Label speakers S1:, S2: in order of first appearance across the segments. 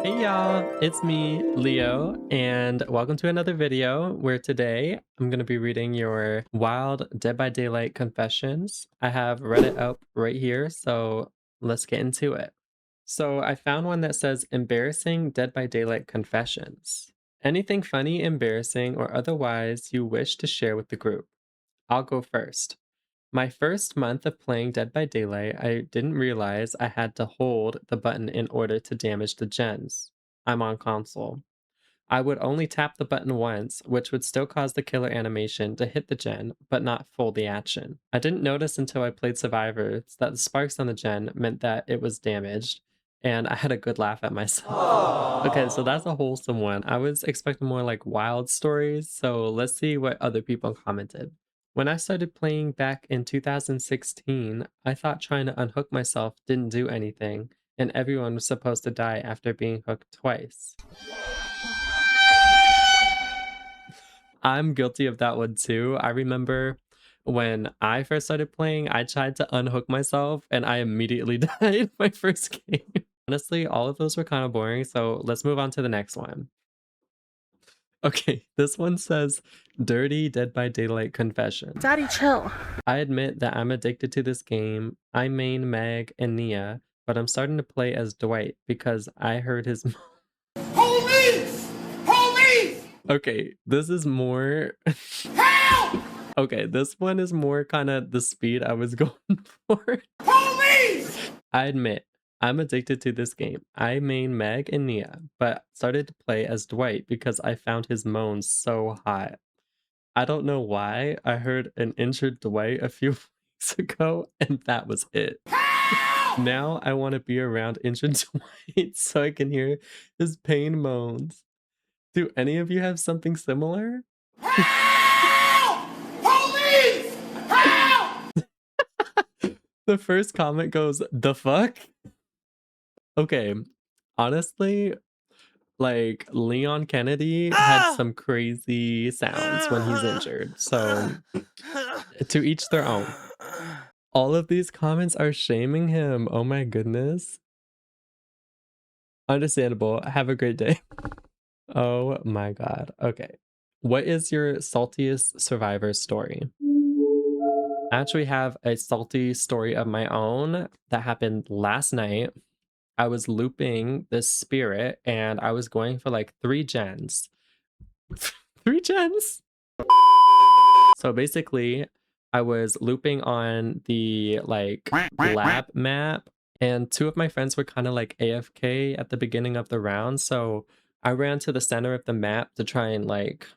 S1: Hey y'all, it's me, Leo, and welcome to another video where today I'm going to be reading your wild Dead by Daylight confessions. I have read it up right here, so let's get into it. So I found one that says embarrassing Dead by Daylight confessions. Anything funny, embarrassing, or otherwise you wish to share with the group. I'll go first. My first month of playing Dead by Daylight, I didn't realize I had to hold the button in order to damage the gens. I'm on console. I would only tap the button once, which would still cause the killer animation to hit the gen, but not full the action. I didn't notice until I played Survivors that the sparks on the gen meant that it was damaged, and I had a good laugh at myself. Okay, so that's a wholesome one. I was expecting more like wild stories, so let's see what other people commented. When I started playing back in 2016, I thought trying to unhook myself didn't do anything, and everyone was supposed to die after being hooked twice. I'm guilty of that one too. I remember when I first started playing, I tried to unhook myself and I immediately died my first game. Honestly, all of those were kind of boring, so let's move on to the next one. Okay, this one says Dirty Dead by Daylight Confession.
S2: Daddy, chill.
S1: I admit that I'm addicted to this game. I main Meg and Nia, but I'm starting to play as Dwight because I heard his
S3: Police! Police!
S1: Okay, this is more
S3: Help!
S1: Okay, this one is more kind of the speed I was going for.
S3: Police!
S1: I admit, I'm addicted to this game. I main Meg and Nia, but started to play as Dwight because I found his moans so hot. I don't know why. I heard an injured Dwight a few weeks ago, and that was it.
S3: Help!
S1: Now I want to be around injured Dwight so I can hear his pain moans. Do any of you have something similar?
S3: Help! Police! Help!
S1: The first comment goes, "The fuck?" Okay, honestly, like Leon Kennedy had some crazy sounds when he's injured. So to each their own. All of these comments are shaming him. Oh my goodness. Understandable. Have a great day. Oh my god. Okay. What is your saltiest survivor story? I actually have a salty story of my own that happened last night. I was looping this spirit and I was going for like 3 gens. 3 gens? So basically, I was looping on the like lab map, and 2 of my friends were kind of like AFK at the beginning of the round. So I ran to the center of the map to try and like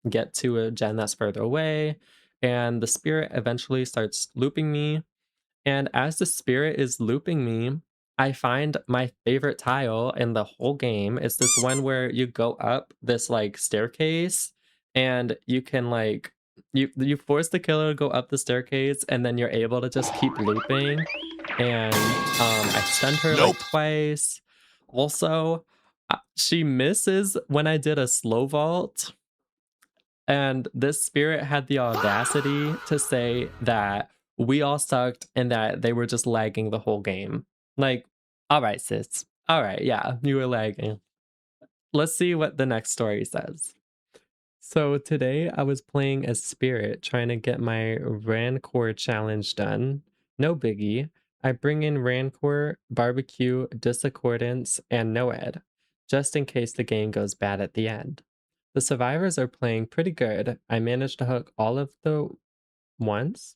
S1: get to a gen that's further away. And the spirit eventually starts looping me. And as the spirit is looping me, I find my favorite tile in the whole game. It's this one where you go up this like staircase and you can like you force the killer to go up the staircase and then you're able to just keep looping. And I stunned her like twice. Also, she misses when I did a slow vault. And this spirit had the audacity to say that we all sucked and that they were just lagging the whole game. Like, all right, sis. All right, yeah, you were lagging. Let's see what the next story says. So today I was playing as Spirit trying to get my Rancor challenge done. No biggie. I bring in Rancor, Barbecue, Disaccordance, and Noed, just in case the game goes bad at the end. The survivors are playing pretty good. I managed to hook all of them once,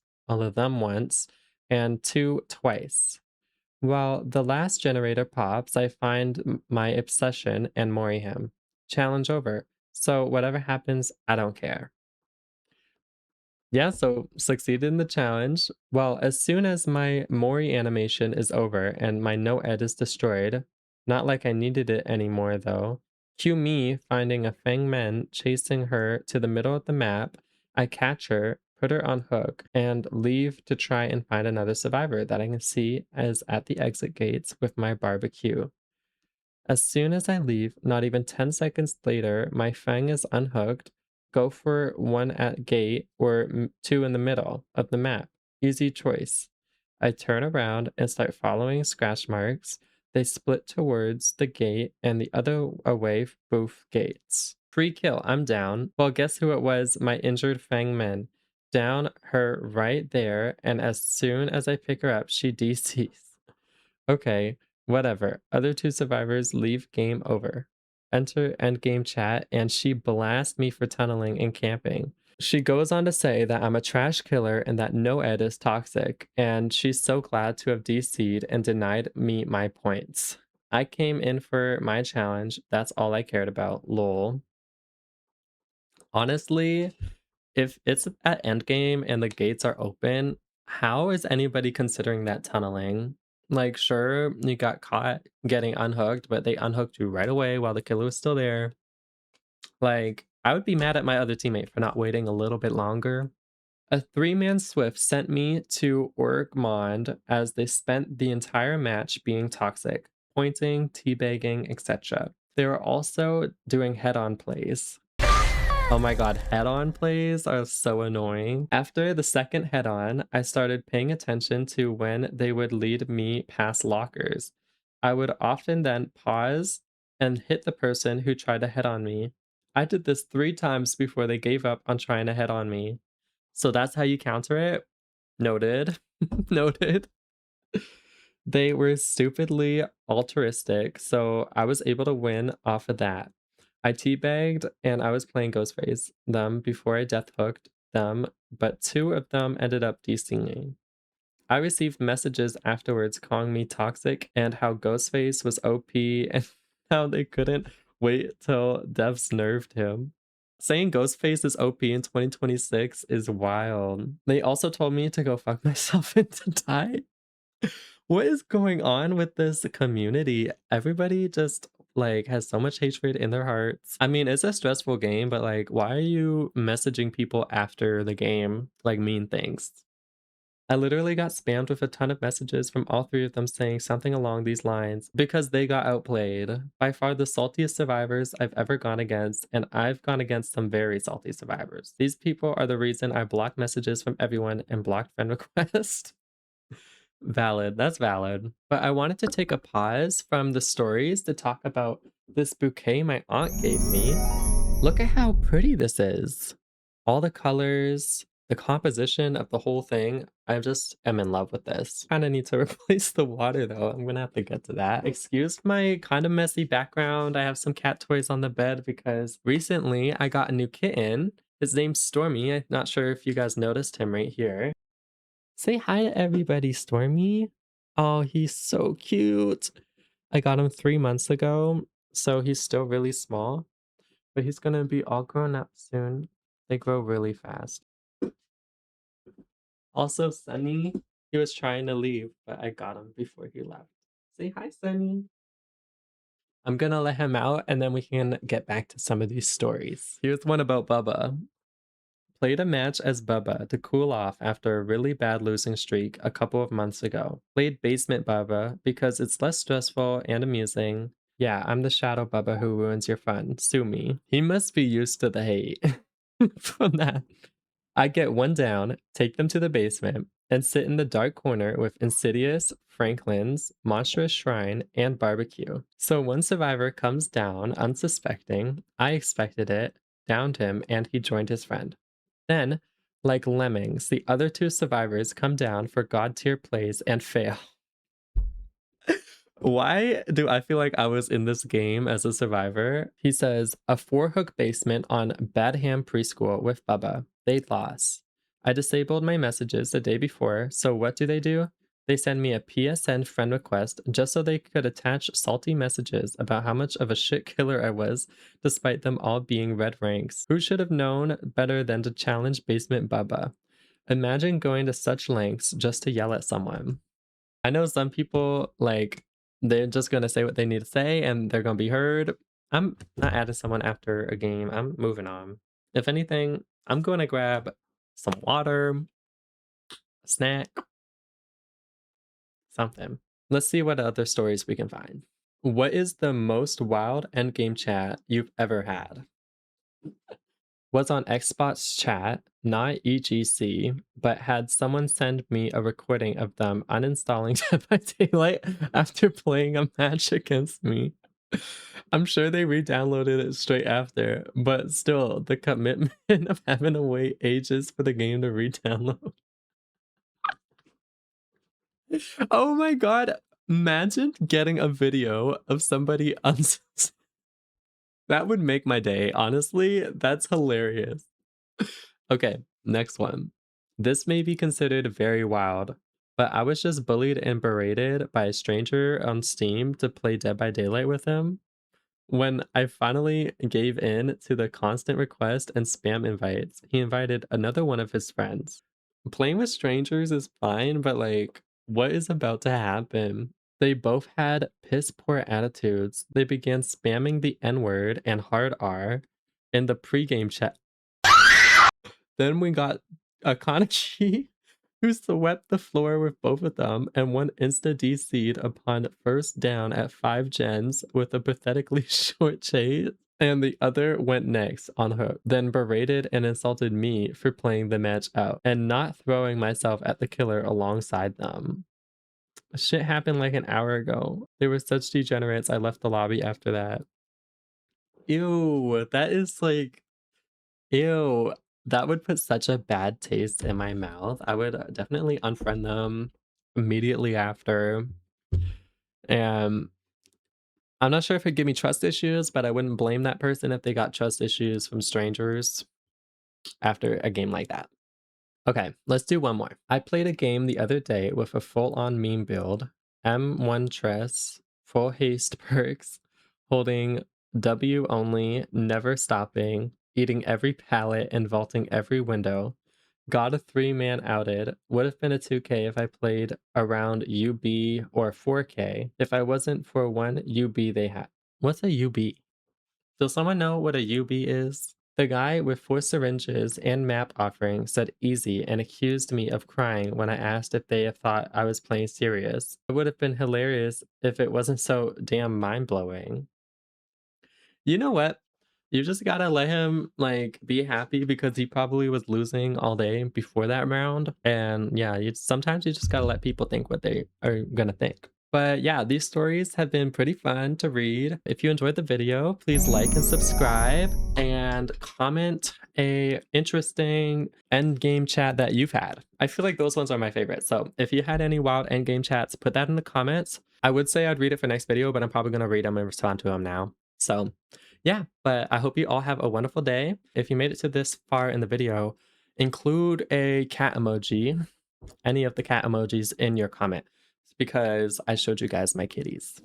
S1: and 2 twice. While the last generator pops, I find my obsession and Mori him. Challenge over. So whatever happens, I don't care. Yeah, so succeeded in the challenge. Well, as soon as my Mori animation is over and my no ed is destroyed, not like I needed it anymore though, cue me finding a Feng Men chasing her to the middle of the map. I catch her, put her on hook, and leave to try and find another survivor that I can see as at the exit gates with my barbecue. As soon as I leave, not even 10 seconds later, my Fang is unhooked. Go for one at gate or 2 in the middle of the map. Easy choice. I turn around and start following scratch marks. They split towards the gate and the other away both gates. Free kill, I'm down. Well, guess who it was? My injured Fang Min. Down her right there, and as soon as I pick her up, she DCs. Okay, whatever. Other two survivors leave game over. Enter endgame chat, and she blasts me for tunneling and camping. She goes on to say that I'm a trash killer and that no ed is toxic, and she's so glad to have DC'd and denied me my points. I came in for my challenge. That's all I cared about. Lol. Honestly, if it's at endgame and the gates are open, how is anybody considering that tunneling? Like, sure, you got caught getting unhooked, but they unhooked you right away while the killer was still there. Like, I would be mad at my other teammate for not waiting a little bit longer. A three-man Swift sent me to Orgmond as they spent the entire match being toxic, pointing, teabagging, etc. They were also doing head-on plays. Oh my god, head-on plays are so annoying. After the second head-on, I started paying attention to when they would lead me past lockers. I would often then pause and hit the person who tried to head on me. I did this 3 times before they gave up on trying to head on me. So that's how you counter it? Noted. Noted. They were stupidly altruistic, so I was able to win off of that. I teabagged and I was playing Ghostface them before I death hooked them, but 2 of them ended up DCing me. I received messages afterwards calling me toxic and how Ghostface was OP and how they couldn't wait till devs nerfed him. Saying Ghostface is OP in 2026 is wild. They also told me to go fuck myself and to die. What is going on with this community? Everybody just like has so much hatred in their hearts. I mean, it's a stressful game, but like, why are you messaging people after the game like mean things? I literally got spammed with a ton of messages from all 3 of them saying something along these lines because they got outplayed. By far the saltiest survivors I've ever gone against, and I've gone against some very salty survivors. These people are the reason I blocked messages from everyone and blocked friend requests. Valid, that's valid. But I wanted to take a pause from the stories to talk about this bouquet my aunt gave me. Look at how pretty this is. All the colors, the composition of the whole thing. I just am in love with this. Kind of need to replace the water though. I'm gonna have to get to that. Excuse my kind of messy background. I have some cat toys on the bed because recently I got a new kitten. His name's Stormy. I'm not sure if you guys noticed him right here. Say hi to everybody, Stormy. Oh, he's so cute. I got him 3 months ago, so he's still really small, but he's gonna be all grown up soon. They grow really fast. Also, Sunny, he was trying to leave, but I got him before he left. Say hi, Sunny. I'm gonna let him out and then we can get back to some of these stories. Here's one about Bubba. Played a match as Bubba to cool off after a really bad losing streak a couple of months ago. Played Basement Bubba because it's less stressful and amusing. Yeah, I'm the shadow Bubba who ruins your fun. Sue me. He must be used to the hate from that. I get one down, take them to the basement, and sit in the dark corner with Insidious, Franklin's, Monstrous Shrine, and Barbecue. So one survivor comes down unsuspecting. I expected it, downed him, and he joined his friend. Then, like lemmings, the other 2 survivors come down for god tier plays and fail. Why do I feel like I was in this game as a survivor? He says, a 4-hook basement on Badham Preschool with Bubba. They lost. I disabled my messages the day before, so what do? They send me a PSN friend request just so they could attach salty messages about how much of a shit killer I was, despite them all being red ranks. Who should have known better than to challenge Basement Bubba? Imagine going to such lengths just to yell at someone. I know some people, like, they're just gonna say what they need to say and they're gonna be heard. I'm not adding someone after a game. I'm moving on. If anything, I'm going to grab some water, a snack, something. Let's see what other stories we can find. What is the most wild endgame chat you've ever had? Was on Xbox chat, not EGC, but had someone send me a recording of them uninstalling Dead by Daylight after playing a match against me. I'm sure they re-downloaded it straight after, but still, the commitment of having to wait ages for the game to re-download. Oh my god, imagine getting a video of somebody that would make my day, honestly, that's hilarious. Okay, next one. This may be considered very wild, but I was just bullied and berated by a stranger on Steam to play Dead by Daylight with him. When I finally gave in to the constant request and spam invites, he invited another one of his friends. Playing with strangers is fine, but like, what is about to happen? They both had piss poor attitudes. They began spamming the N word and hard R in the pregame chat. Then we got Akanashi, who swept the floor with both of them and one insta DC'd upon first down at 5 gens with a pathetically short chase. And the other went next on her, then berated and insulted me for playing the match out and not throwing myself at the killer alongside them. Shit happened like an hour ago. They were such degenerates, I left the lobby after that. Ew, that is like, ew. That would put such a bad taste in my mouth. I would definitely unfriend them immediately after. And I'm not sure if it'd give me trust issues, but I wouldn't blame that person if they got trust issues from strangers after a game like that. Okay, let's do one more. I played a game the other day with a full-on meme build, M1 Tress, full haste perks, holding W only, never stopping, eating every pallet and vaulting every window. Got a 3-man outed. Would have been a 2K if I played around UB or 4K if I wasn't for one UB they had. What's a UB? Does someone know what a UB is? The guy with 4 syringes and map offering said easy and accused me of crying when I asked if they thought I was playing serious. It would have been hilarious if it wasn't so damn mind-blowing. You know what? You just gotta let him, like, be happy because he probably was losing all day before that round, and yeah, sometimes you just gotta let people think what they are gonna think. But yeah, these stories have been pretty fun to read. If you enjoyed the video, please like and subscribe, and comment a interesting endgame chat that you've had. I feel like those ones are my favorite, so if you had any wild endgame chats, put that in the comments. I would say I'd read it for next video, but I'm probably gonna read them and respond to them now. So yeah, but I hope you all have a wonderful day. If you made it to this far in the video, include a cat emoji, any of the cat emojis in your comment, because I showed you guys my kitties.